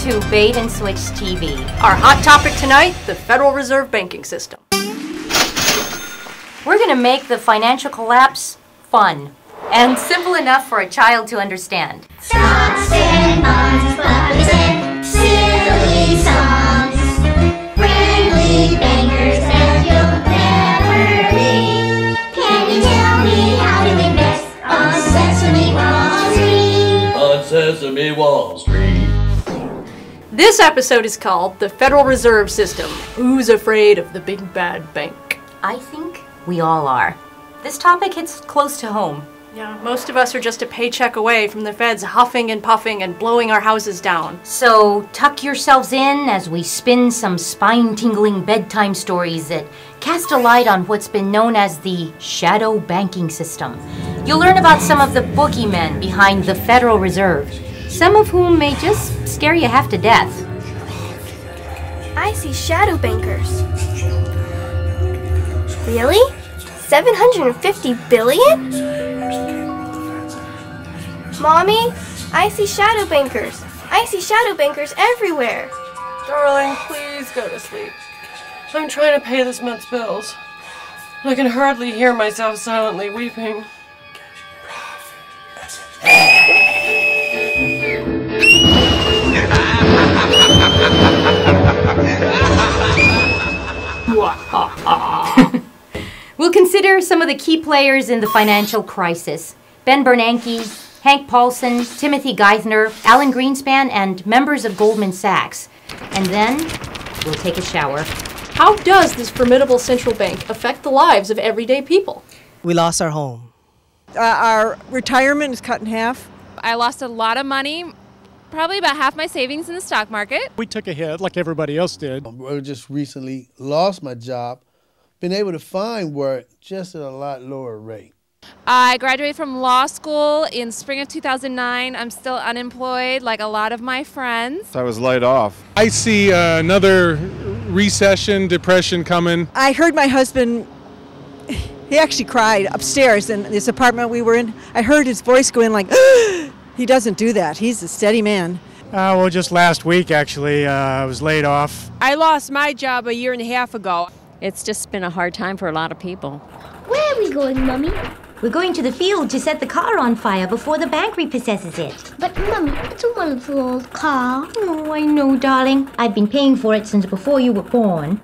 to Bait and Switch TV. Our hot topic tonight, the Federal Reserve banking system. We're going to make the financial collapse fun and simple enough for a child to understand. Stocks and bonds, puppets and silly songs. Friendly bankers that you'll never meet. Can you tell me how to invest on Sesame Wall Street? On Sesame Wall Street. This episode is called The Federal Reserve System. Who's afraid of the big bad bank? I think we all are. This topic hits close to home. Yeah, most of us are just a paycheck away from the feds huffing and puffing and blowing our houses down. So tuck yourselves in as we spin some spine-tingling bedtime stories that cast a light on what's been known as the shadow banking system. You'll learn about some of the boogeymen behind the Federal Reserve, some of whom may just scare you half to death. I see shadow bankers. Really? 750 billion? Mommy, I see shadow bankers. I see shadow bankers everywhere. Darling, please go to sleep. I'm trying to pay this month's bills. I can hardly hear myself silently weeping. We'll consider some of the key players in the financial crisis. Ben Bernanke, Hank Paulson, Timothy Geithner, Alan Greenspan, and members of Goldman Sachs. And then we'll take a shower. How does this formidable central bank affect the lives of everyday people? We lost our home. Our retirement is cut in half. I lost a lot of money, probably about half my savings in the stock market. We took a hit like everybody else did. I just recently lost my job, been able to find work just at a lot lower rate. I graduated from law school in spring of 2009. I'm still unemployed like a lot of my friends. I was laid off. I see another recession, depression coming. I heard my husband, he actually cried upstairs in this apartment we were in. I heard his voice go in like, he doesn't do that. He's a steady man. Well, just last week, actually, I was laid off. I lost my job a year and a half ago. It's just been a hard time for a lot of people. Where are we going, Mummy? We're going to the field to set the car on fire before the bank repossesses it. But, Mummy, it's a wonderful old car. Oh, I know, darling. I've been paying for it since before you were born.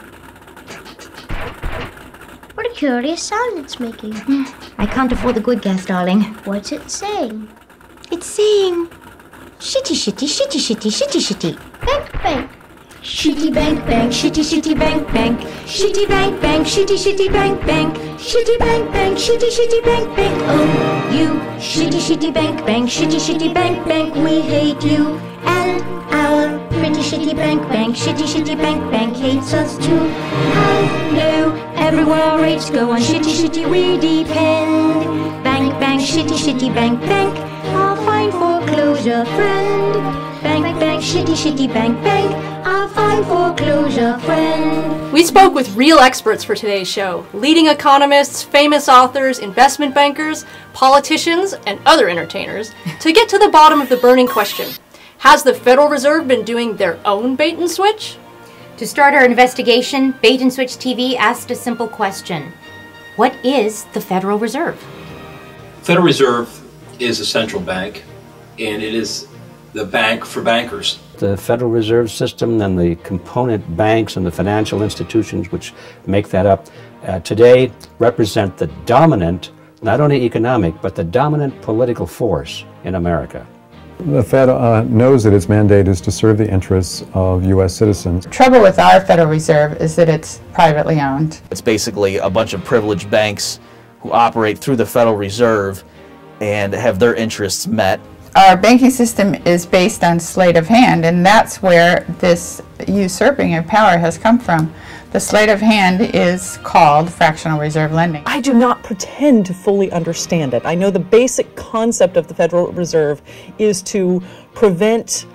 What a curious sound it's making. I can't afford the good gas, darling. What's it saying? It's saying, shitty, shitty, shitty, shitty, shitty, shitty. Bank, bank. Shitty bank, bank, shitty, shitty bank, bank. Shitty bank, bank, shitty, shitty bank, bank. Shitty bank, bank, shitty, shitty bank, bank. Oh, you shitty, shitty bank, bank, shitty, shitty bank, bank. We hate you and our pretty shitty bank, bank. Shitty, shitty bank, bank hates us too. How low everywhere our rates go on shitty, shitty we depend. Bank, bank, shitty, shitty bank, bank. Our fine foreclosure friend. Bank, bank, shitty, shitty bank, bank. Our fine foreclosure friend. We spoke with real experts for today's show. Leading economists, famous authors, investment bankers, politicians, and other entertainers to get to the bottom of the burning question. Has the Federal Reserve been doing their own bait and switch? To start our investigation, Bait and Switch TV asked a simple question. What is the Federal Reserve? Federal Reserve is a central bank, and it is the bank for bankers. The Federal Reserve System and the component banks and the financial institutions which make that up today represent the dominant, not only economic, but the dominant political force in America. The Fed knows that its mandate is to serve the interests of U.S. citizens. The trouble with our Federal Reserve is that it's privately owned. It's basically a bunch of privileged banks who operate through the Federal Reserve and have their interests met. Our banking system is based on sleight of hand, and that's where this usurping of power has come from. The sleight of hand is called fractional reserve lending. I do not pretend to fully understand it. I know the basic concept of the Federal Reserve is to prevent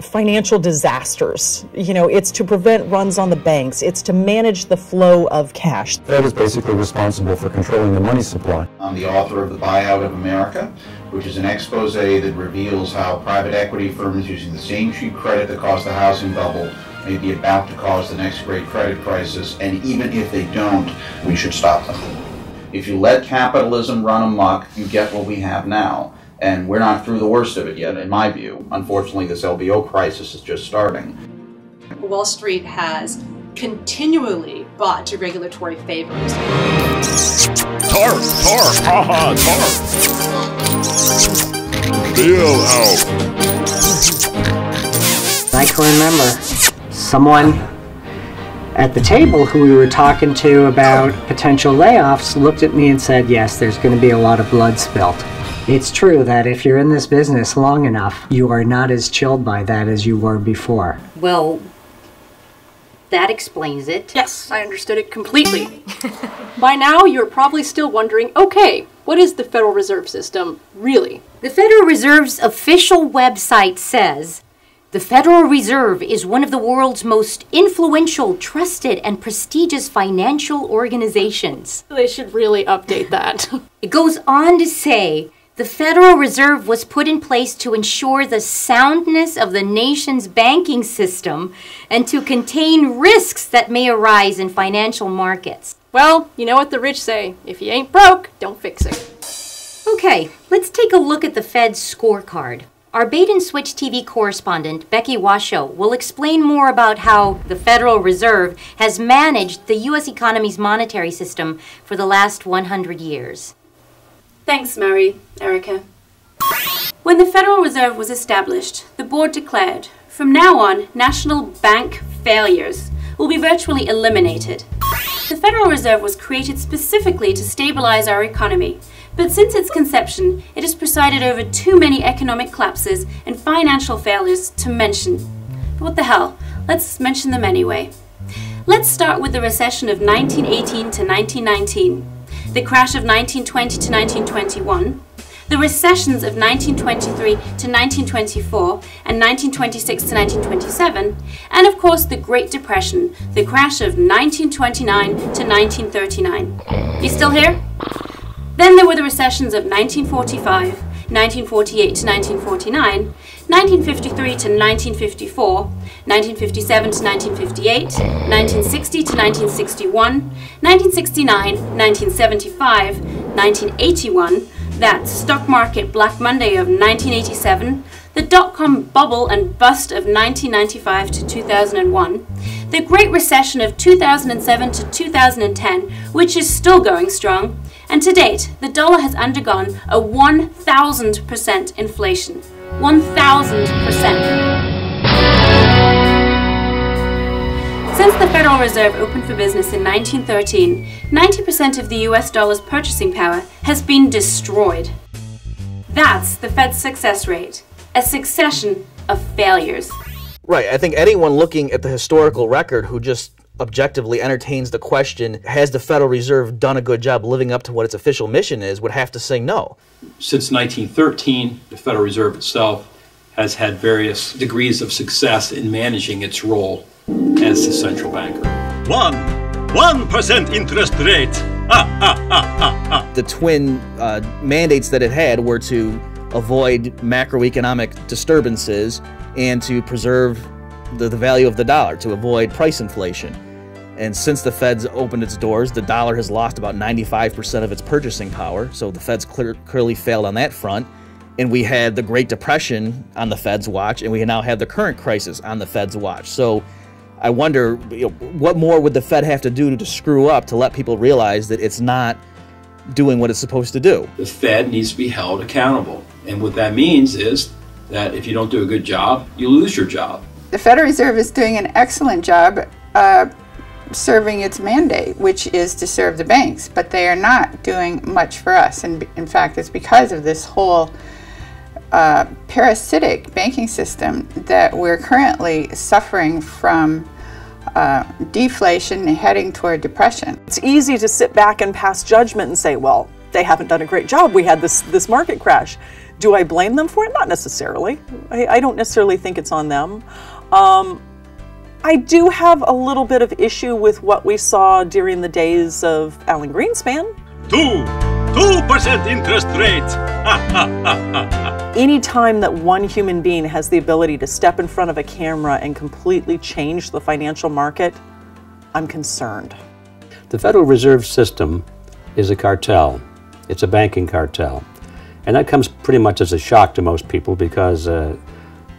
financial disasters. You know, it's to prevent runs on the banks. It's to manage the flow of cash. The Fed is basically responsible for controlling the money supply. I'm the author of The Buyout of America, which is an expose that reveals how private equity firms using the same cheap credit that caused the housing bubble may be about to cause the next great credit crisis, and even if they don't, we should stop them. If you let capitalism run amok, you get what we have now. And we're not through the worst of it yet, in my view. Unfortunately, this LBO crisis is just starting. Wall Street has continually bought to regulatory favors. Tar, haha, tar. Bail out. I can remember someone at the table who we were talking to about potential layoffs looked at me and said, yes, there's going to be a lot of blood spilt. It's true that if you're in this business long enough, you are not as chilled by that as you were before. Well, that explains it. Yes, I understood it completely. By now, you're probably still wondering, okay, what is the Federal Reserve System really? The Federal Reserve's official website says, the Federal Reserve is one of the world's most influential, trusted, and prestigious financial organizations. They should really update that. It goes on to say, the Federal Reserve was put in place to ensure the soundness of the nation's banking system and to contain risks that may arise in financial markets. Well, you know what the rich say, if you ain't broke, don't fix it. Okay, let's take a look at the Fed's scorecard. Our Bait and Switch TV correspondent, Becky Washoe, will explain more about how the Federal Reserve has managed the U.S. economy's monetary system for the last 100 years. Thanks, Mary, Erica. When the Federal Reserve was established, the board declared, from now on, national bank failures will be virtually eliminated. The Federal Reserve was created specifically to stabilize our economy, but since its conception, it has presided over too many economic collapses and financial failures to mention. But what the hell, let's mention them anyway. Let's start with the recession of 1918 to 1919, the crash of 1920 to 1921, the recessions of 1923 to 1924 and 1926 to 1927, and of course the Great Depression, the crash of 1929 to 1939. You still here? Then there were the recessions of 1945, 1948 to 1949, 1953 to 1954, 1957 to 1958, 1960 to 1961, 1969, 1975, 1981, that stock market Black Monday of 1987, the dot-com bubble and bust of 1995 to 2001, the Great Recession of 2007 to 2010, which is still going strong, and to date, the dollar has undergone a 1,000% inflation. 1,000%. Since the Federal Reserve opened for business in 1913, 90% of the US dollar's purchasing power has been destroyed. That's the Fed's success rate, a succession of failures. Right, I think anyone looking at the historical record who just objectively entertains the question, has the Federal Reserve done a good job living up to what its official mission is, would have to say no. Since 1913, the Federal Reserve itself has had various degrees of success in managing its role as the central banker. 1% interest rate. The twin mandates that it had were to avoid macroeconomic disturbances and to preserve the value of the dollar, to avoid price inflation. And since the Fed's opened its doors, the dollar has lost about 95% of its purchasing power, so the Fed's clearly failed on that front. And we had the Great Depression on the Fed's watch, and we now have the current crisis on the Fed's watch. So I wonder, what more would the Fed have to do to screw up to let people realize that it's not doing what it's supposed to do? The Fed needs to be held accountable. And what that means is that if you don't do a good job, you lose your job. The Federal Reserve is doing an excellent job serving its mandate, which is to serve the banks, but they are not doing much for us. And in fact, it's because of this whole parasitic banking system that we're currently suffering from deflation heading toward depression. It's easy to sit back and pass judgment and say, well, they haven't done a great job. We had this market crash. Do I blame them for it? Not necessarily. I don't necessarily think it's on them. I do have a little bit of issue with what we saw during the days of Alan Greenspan. 2% interest rate. Any time that one human being has the ability to step in front of a camera and completely change the financial market, I'm concerned. The Federal Reserve System is a cartel. It's a banking cartel. And that comes pretty much as a shock to most people because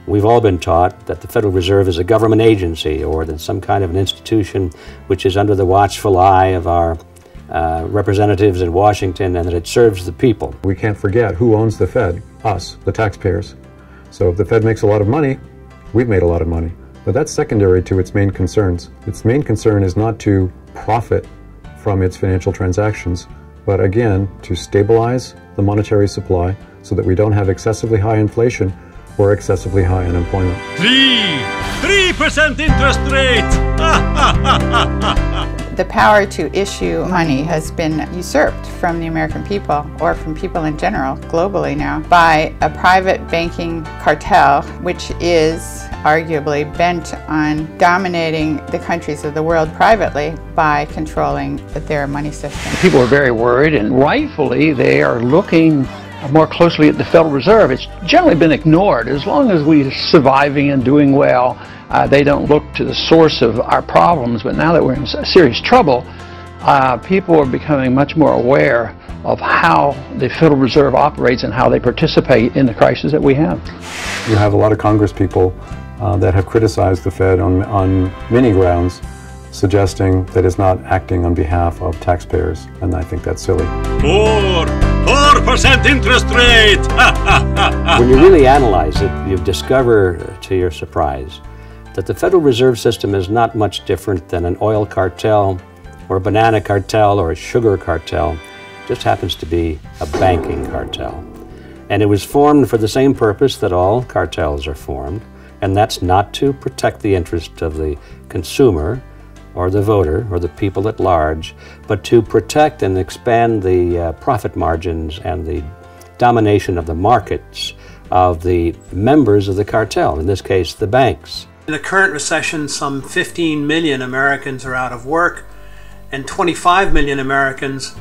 we've all been taught that the Federal Reserve is a government agency or that some kind of an institution which is under the watchful eye of our representatives in Washington and that it serves the people. We can't forget who owns the Fed, us, the taxpayers. So if the Fed makes a lot of money, we've made a lot of money. But that's secondary to its main concerns. Its main concern is not to profit from its financial transactions, but again, to stabilize the monetary supply so that we don't have excessively high inflation or excessively high unemployment. 3% interest rate! The power to issue money has been usurped from the American people, or from people in general, globally now, by a private banking cartel, which is arguably bent on dominating the countries of the world privately by controlling their money system. People are very worried, and rightfully they are looking more closely at the Federal Reserve. It's generally been ignored. As long as we're surviving and doing well, they don't look to the source of our problems, but now that we're in serious trouble, people are becoming much more aware of how the Federal Reserve operates and how they participate in the crisis that we have. You have a lot of Congress people that have criticized the Fed on many grounds, suggesting that it's not acting on behalf of taxpayers, and I think that's silly. 4% interest rate! When you really analyze it, you discover, to your surprise, that the Federal Reserve System is not much different than an oil cartel or a banana cartel or a sugar cartel. It just happens to be a banking cartel. And it was formed for the same purpose that all cartels are formed, and that's not to protect the interest of the consumer or the voter or the people at large, but to protect and expand the profit margins and the domination of the markets of the members of the cartel, in this case, the banks. In the current recession, some 15 million Americans are out of work, and 25 million Americans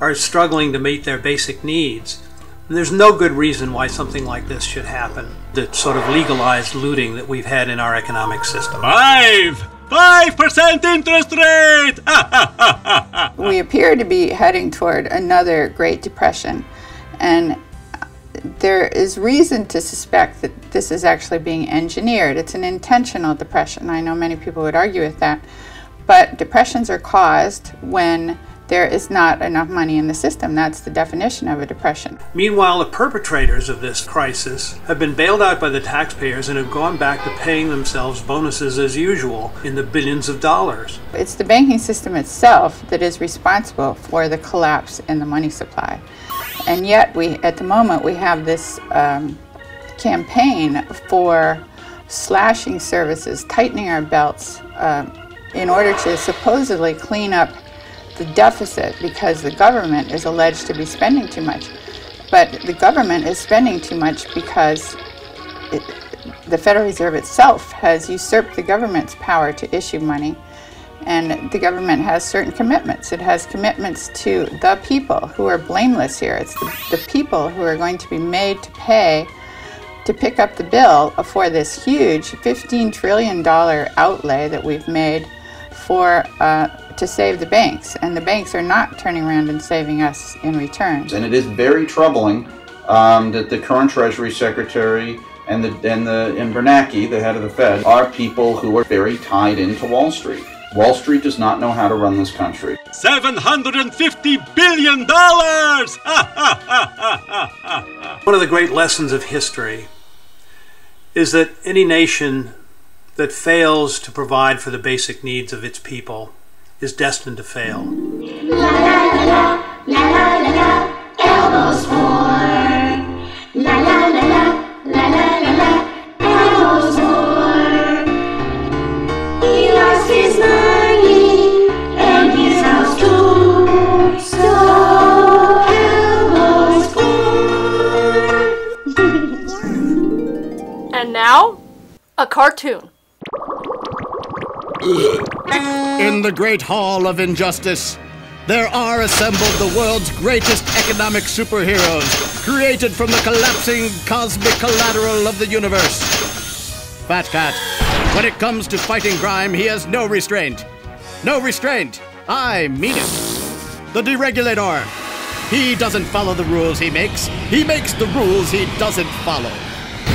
are struggling to meet their basic needs. And there's no good reason why something like this should happen, the sort of legalized looting that we've had in our economic system. 5% interest rate! We appear to be heading toward another Great Depression, and there is reason to suspect that this is actually being engineered. It's an intentional depression. I know many people would argue with that, but depressions are caused when there is not enough money in the system. That's the definition of a depression. Meanwhile, the perpetrators of this crisis have been bailed out by the taxpayers and have gone back to paying themselves bonuses as usual in the billions of dollars. It's the banking system itself that is responsible for the collapse in the money supply. And yet, at the moment, we have this campaign for slashing services, tightening our belts in order to supposedly clean up the deficit because the government is alleged to be spending too much. But the government is spending too much because the Federal Reserve itself has usurped the government's power to issue money. And the government has certain commitments. It has commitments to the people who are blameless here. It's the people who are going to be made to pay to pick up the bill for this huge $15 trillion outlay that we've made for to save the banks. And the banks are not turning around and saving us in return. And it is very troubling that the current Treasury Secretary and Bernanke, the head of the Fed, are people who are very tied into Wall Street. Wall Street does not know how to run this country. $750 billion! One of the great lessons of history is that any nation that fails to provide for the basic needs of its people is destined to fail. La la la la, la la la la, elbows for. La la la la, la la la la, elbows for. He lost his money and his house too, so elbows for. And now, a cartoon. In the great hall of injustice, there are assembled the world's greatest economic superheroes, created from the collapsing cosmic collateral of the universe. Fat Cat, when it comes to fighting crime, he has no restraint. No restraint. I mean it. The Deregulator. He doesn't follow the rules he makes the rules he doesn't follow.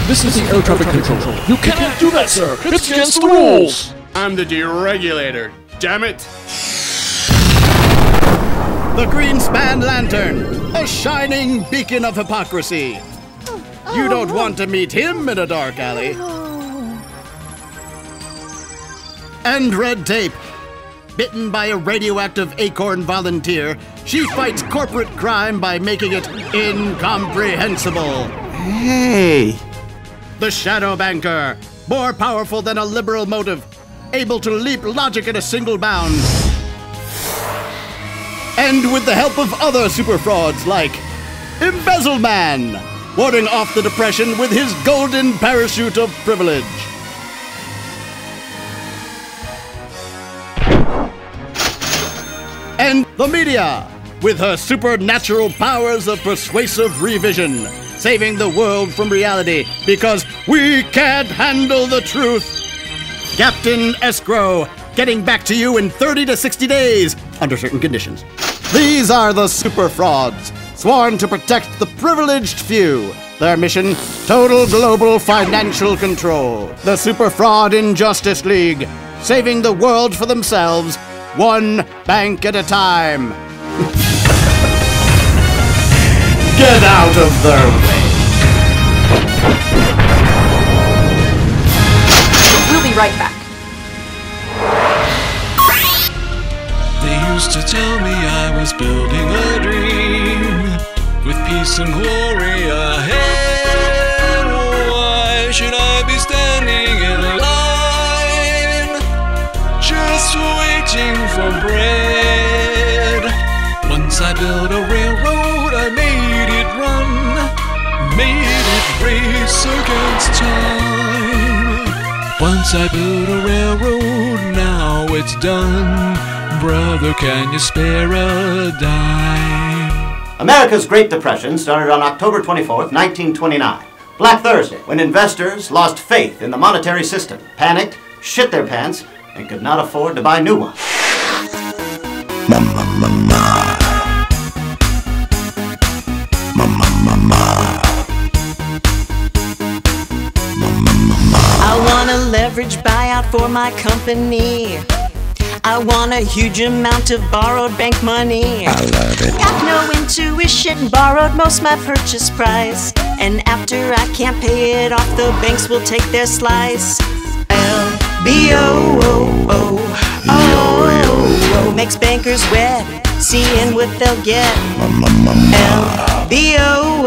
This is the air traffic control. You cannot do that, sir. It's against the rules. I'm the Deregulator, damn it. The Greenspan Lantern, a shining beacon of hypocrisy. You don't want to meet him in a dark alley. And Red Tape. Bitten by a radioactive acorn volunteer, she fights corporate crime by making it incomprehensible. Hey. The Shadow Banker, more powerful than a liberal motive, able to leap logic in a single bound. And with the help of other super frauds like Embezzleman, warding off the depression with his golden parachute of privilege. And the media, with her supernatural powers of persuasive revision, saving the world from reality because we can't handle the truth. Captain Escrow, getting back to you in 30 to 60 days, under certain conditions. These are the super frauds, sworn to protect the privileged few. Their mission, total global financial control. The Super Fraud Injustice League, saving the world for themselves, one bank at a time. Get out of their way. We'll be right back. They used to tell me I was building a dream with peace and glory ahead. Why should I be standing in line, just waiting for bread? Once I built a railroad, I made it run, made it race against time. Once I built a railroad, now it's done. Brother, can you spare a dime? America's Great Depression started on October 24th, 1929, Black Thursday, when investors lost faith in the monetary system, panicked, shit their pants, and could not afford to buy new ones. I want a leverage buyout for my company. I want a huge amount of borrowed bank money. I love it. Got no intuition, borrowed most my purchase price. And after I can't pay it off, the banks will take their slice. LBO, makes bankers wet, seeing what they'll get. LBO.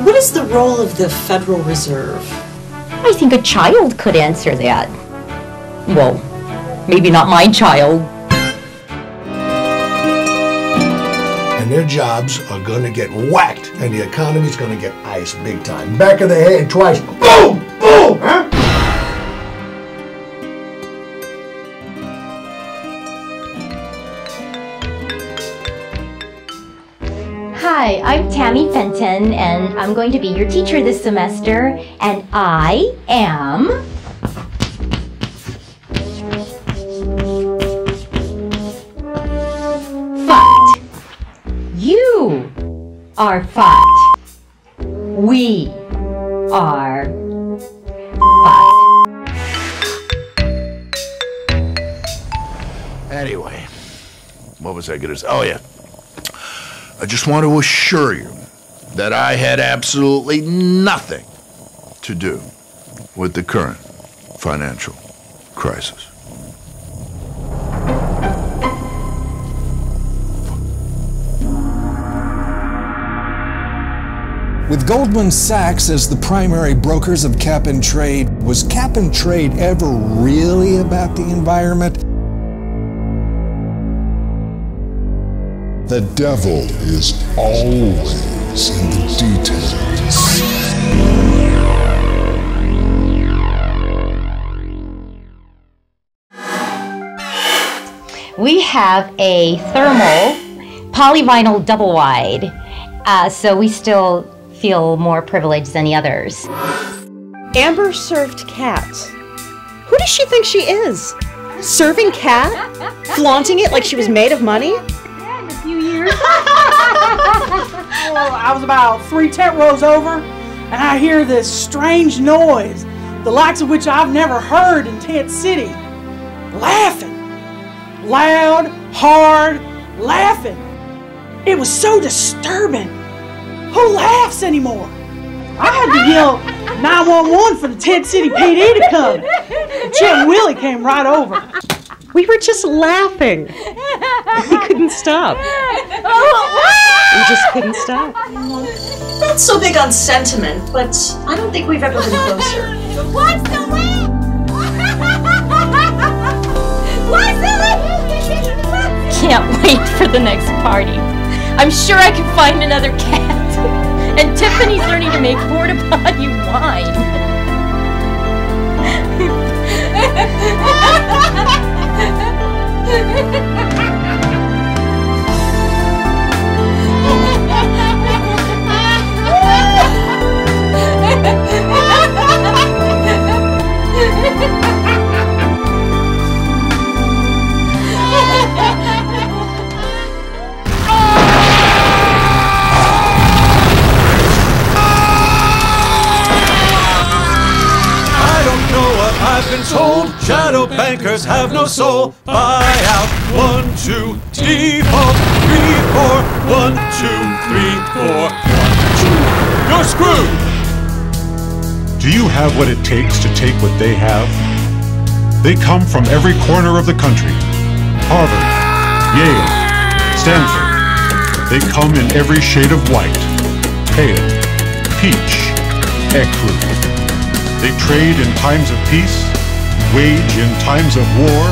What is the role of the Federal Reserve? I think a child could answer that. Well, maybe not my child. And their jobs are going to get whacked, and the economy's going to get iced big time. Back of the head twice. Boom! Boom! Huh? Hi, I'm Tammy Fenton, and I'm going to be your teacher this semester, and I am... fucked. You are fucked. We are fucked. Anyway, what was I going to say? Oh, yeah. I just want to assure you that I had absolutely nothing to do with the current financial crisis. With Goldman Sachs as the primary brokers of cap and trade, was cap and trade ever really about the environment? The devil is always in the details. We have a thermal polyvinyl double wide, so we still feel more privileged than the others. Amber served cat. Who does she think she is? Serving cat? Flaunting it like she was made of money? Yeah, in a few years. Well, I was about 3 tent rows over, and I hear this strange noise, the likes of which I've never heard in Tent City. Laughing. Loud, hard, laughing. It was so disturbing. Who laughs anymore? I had to yell 911 for the Tent City PD to come. And Chet and Willie came right over. We were just laughing. We couldn't stop. We just couldn't stop. Not so big on sentiment, but I don't think we've ever been closer. What's the way? What's the way? Can't wait for the next party. I'm sure I can find another cat. And Tiffany's learning to make porta potty wine. I've been told shadow bankers have no soul. Buy out 1, 2, default 3, 4. 1, 2, 3, 4. 1, 2. You're screwed. Do you have what it takes to take what they have? They come from every corner of the country. Harvard, Yale, Stanford. They come in every shade of white. Pale, peach, ecru. They trade in times of peace, wage in times of war.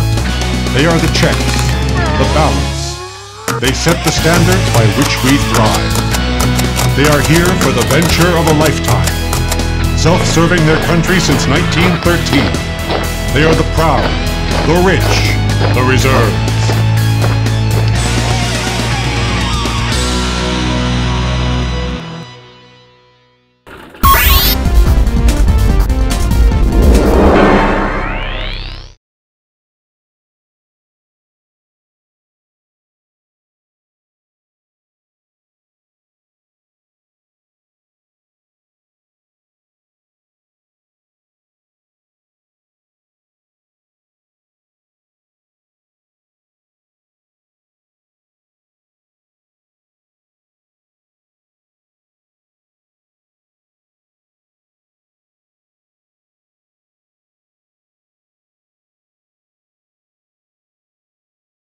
They are the checks, the balance. They set the standards by which we thrive. They are here for the venture of a lifetime, self-serving their country since 1913. They are the proud, the rich, the reserved.